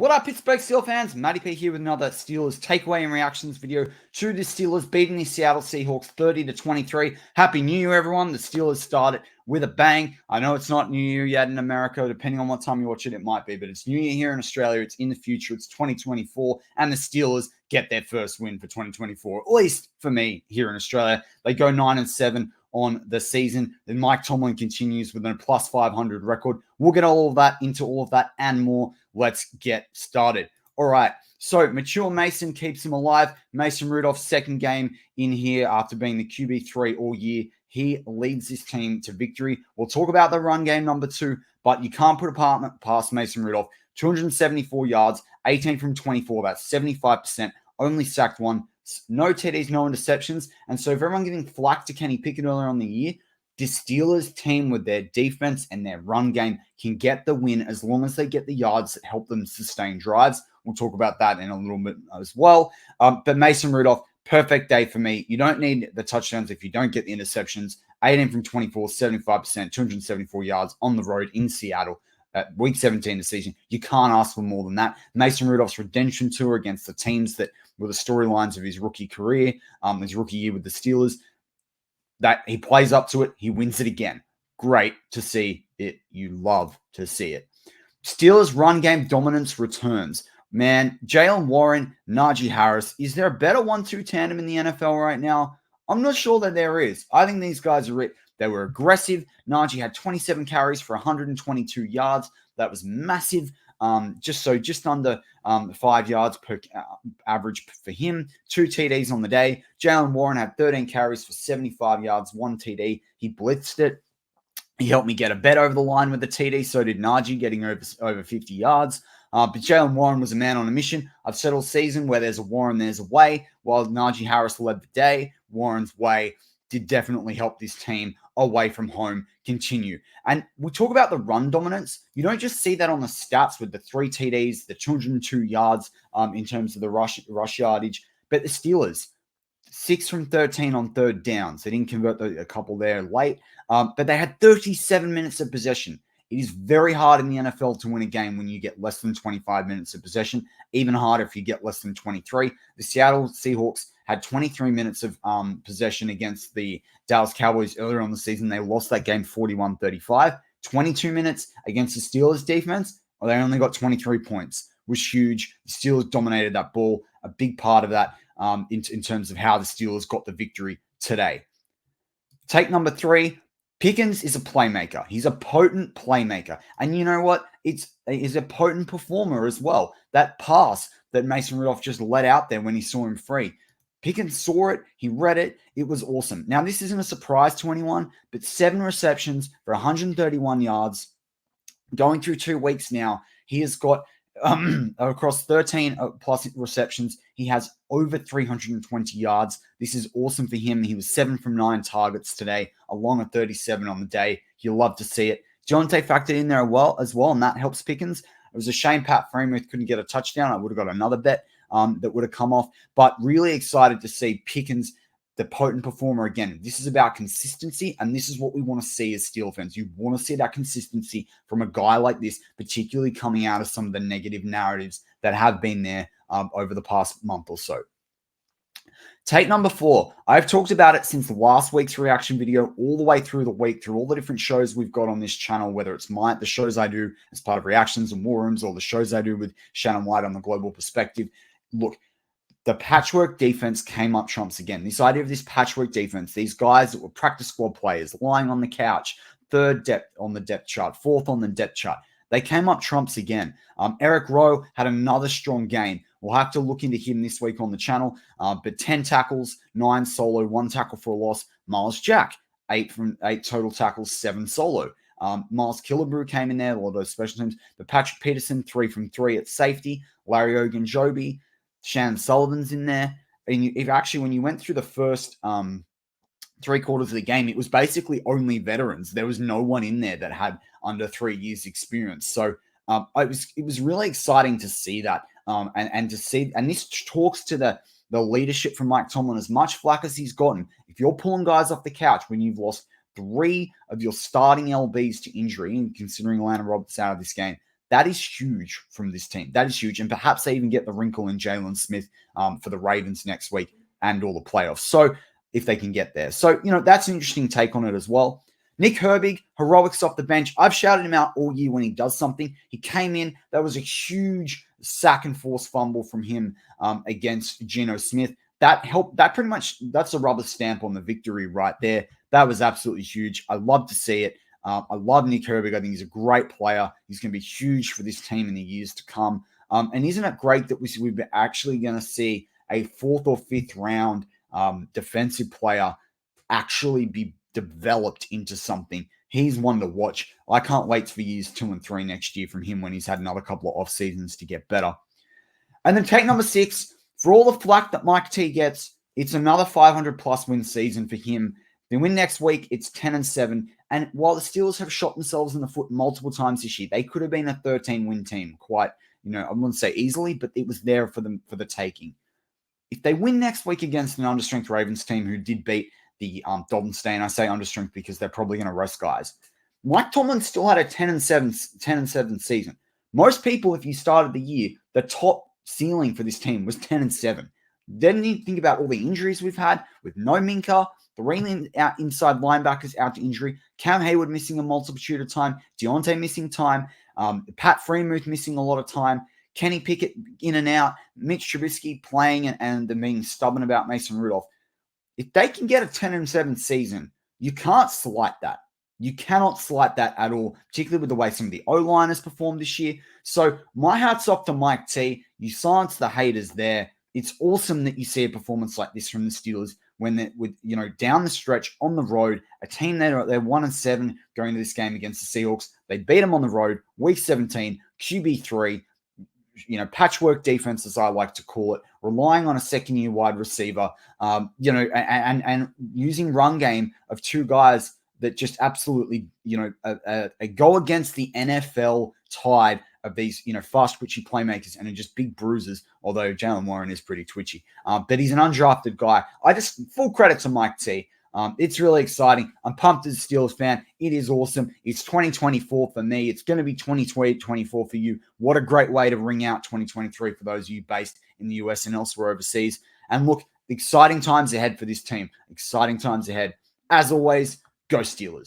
What up, Pittsburgh Steelers fans? Matty P here with another Steelers takeaway and reactions video to the Steelers beating the Seattle Seahawks 30-23. Happy New Year, everyone. The Steelers started with a bang. I know it's not New Year yet in America. Depending on what time you watch it, it might be. But it's New Year here in Australia. It's in the future. It's 2024. And the Steelers get their first win for 2024, at least for me here in Australia. They go 9-7 on the season. Then Mike Tomlin continues with a plus 500 record. We'll get into all of that and more. Let's get started. All right. So mature Mason keeps him alive. Mason Rudolph's second game in here after being the QB3 all year. He leads this team to victory. We'll talk about the run game number 2, but you can't put a past Mason Rudolph. 274 yards, 18 from 24. That's 75%. Only sacked one. No TDs, no interceptions. And so if everyone giving flack to Kenny Pickett earlier on the year, the Steelers team with their defense and their run game can get the win as long as they get the yards that help them sustain drives. We'll talk about that in a little bit as well. But Mason Rudolph, perfect day for me. You don't need the touchdowns if you don't get the interceptions. 18 from 24, 75%, 274 yards on the road in Seattle. At week 17 of the season, you can't ask for more than that. Mason Rudolph's redemption tour against the teams that were the storylines of his rookie career, his rookie year with the Steelers, that he plays up to it, he wins it again. Great to see it. You love to see it. Steelers run game dominance returns. Man, Jaylen Warren, Najee Harris, is there a better 1-2 tandem in the NFL right now? I'm not sure that there is. I think these guys are it. They were aggressive. Najee had 27 carries for 122 yards. That was massive. Just under 5 yards per average for him. 2 TDs on the day. Jaylen Warren had 13 carries for 75 yards, 1 TD. He blitzed it. He helped me get a bet over the line with the TD. So did Najee, getting over 50 yards. But Jaylen Warren was a man on a mission. I've said all season, where there's a Warren, there's a way. While Najee Harris led the day, Warren's way did definitely help this team away from home continue. And we talk about the run dominance. You don't just see that on the stats with the 3 TDs, the 202 yards in terms of the rush yardage, but the Steelers, 6 from 13 on third downs. They didn't convert a couple there late, but they had 37 minutes of possession. It is very hard in the NFL to win a game when you get less than 25 minutes of possession, even harder if you get less than 23. The Seattle Seahawks had 23 minutes of possession against the Dallas Cowboys earlier on the season. They lost that game 41-35. 22 minutes against the Steelers defense, they only got 23 points. It was huge. The Steelers dominated that ball. A big part of that in terms of how the Steelers got the victory today. Take number 3. Pickens is a playmaker. He's a potent playmaker. And you know what? He's a potent performer as well. That pass that Mason Rudolph just let out there when he saw him free, Pickens saw it. He read it. It was awesome. Now, this isn't a surprise to anyone, but 7 receptions for 131 yards. Going through 2 weeks now, he has got across 13 plus receptions, he has over 320 yards. This is awesome for him. He was 7 from 9 targets today, along with 37 on the day. You'll love to see it. Jonte factored in there as well, and that helps Pickens. It was a shame Pat Freiermuth couldn't get a touchdown. I would have got another bet that would have come off, but really excited to see Pickens, the potent performer again. This is about consistency, and this is what we want to see as Steel fans. You want to see that consistency from a guy like this, particularly coming out of some of the negative narratives that have been there over the past month or so. Take number 4. I've talked about it since last week's reaction video, all the way through the week, through all the different shows we've got on this channel, whether it's the shows I do as part of reactions and war rooms, or the shows I do with Shannon White on the Global Perspective. Look, the patchwork defense came up trumps again. This idea of this patchwork defense, these guys that were practice squad players lying on the couch, 3rd depth on the depth chart, 4th on the depth chart, they came up trumps again. Eric Rowe had another strong game. We'll have to look into him this week on the channel. But 10 tackles, 9 solo, 1 tackle for a loss. Miles Jack, 8 total tackles, 7 solo. Miles Killebrew came in there, a lot of those special teams. But Patrick Peterson, 3 from 3 at safety. Larry Ogunjobi, Shannon Sullivan's in there. And when you went through the first 3 quarters of the game, it was basically only veterans. There was no one in there that had under 3 years experience. So it was really exciting to see that. And this talks to the leadership from Mike Tomlin. As much flack as he's gotten, if you're pulling guys off the couch when you've lost 3 of your starting LBs to injury, and considering Landon Roberts out of this game, That is huge from this team. That is huge. And perhaps they even get the wrinkle in Jalen Smith for the Ravens next week and all the playoffs. So if they can get there. So, that's an interesting take on it as well. Nick Herbig, heroics off the bench. I've shouted him out all year when he does something. He came in. That was a huge sack and force fumble from him against Geno Smith. That helped. That's a rubber stamp on the victory right there. That was absolutely huge. I love to see it. I love Nick Herbig. I think he's a great player. He's going to be huge for this team in the years to come. And isn't it great that we're actually going to see a 4th or 5th round defensive player actually be developed into something? He's one to watch. I can't wait for years 2 and 3 next year from him when he's had another couple of off seasons to get better. And then take number 6, for all the flack that Mike T gets, it's another 500+ win season for him. They win next week, it's 10-7. And while the Steelers have shot themselves in the foot multiple times this year, they could have been a 13-win team quite, I wouldn't say easily, but it was there for them for the taking. If they win next week against an understrength Ravens team who did beat the Dolphins today, and I say understrength because they're probably going to rest guys, Mike Tomlin still had a 10-7 season. Most people, if you started the year, the top ceiling for this team was 10-7. Then you think about all the injuries we've had with no Minka, 3 inside linebackers out to injury, Cam Hayward missing a multitude of time, Deontay missing time, Pat Freemuth missing a lot of time, Kenny Pickett in and out, Mitch Trubisky playing and them being stubborn about Mason Rudolph. If they can get a 10-7 season, you can't slight that. You cannot slight that at all, particularly with the way some of the O-line has performed this year. So my hat's off to Mike T. You silence the haters there. It's awesome that you see a performance like this from the Steelers when they're down the stretch on the road, a team they're 1-7 going to this game against the Seahawks. They beat them on the road, week 17, QB3, patchwork defense, as I like to call it, relying on a second-year wide receiver, and using run game of 2 guys that just absolutely, go against the NFL tide of these, fast, twitchy playmakers and are just big bruisers, although Jaylen Warren is pretty twitchy. But he's an undrafted guy. Full credit to Mike T. It's really exciting. I'm pumped as a Steelers fan. It is awesome. It's 2024 for me. It's going to be 2024 for you. What a great way to ring out 2023 for those of you based in the US and elsewhere overseas. And look, exciting times ahead for this team. Exciting times ahead. As always, go Steelers.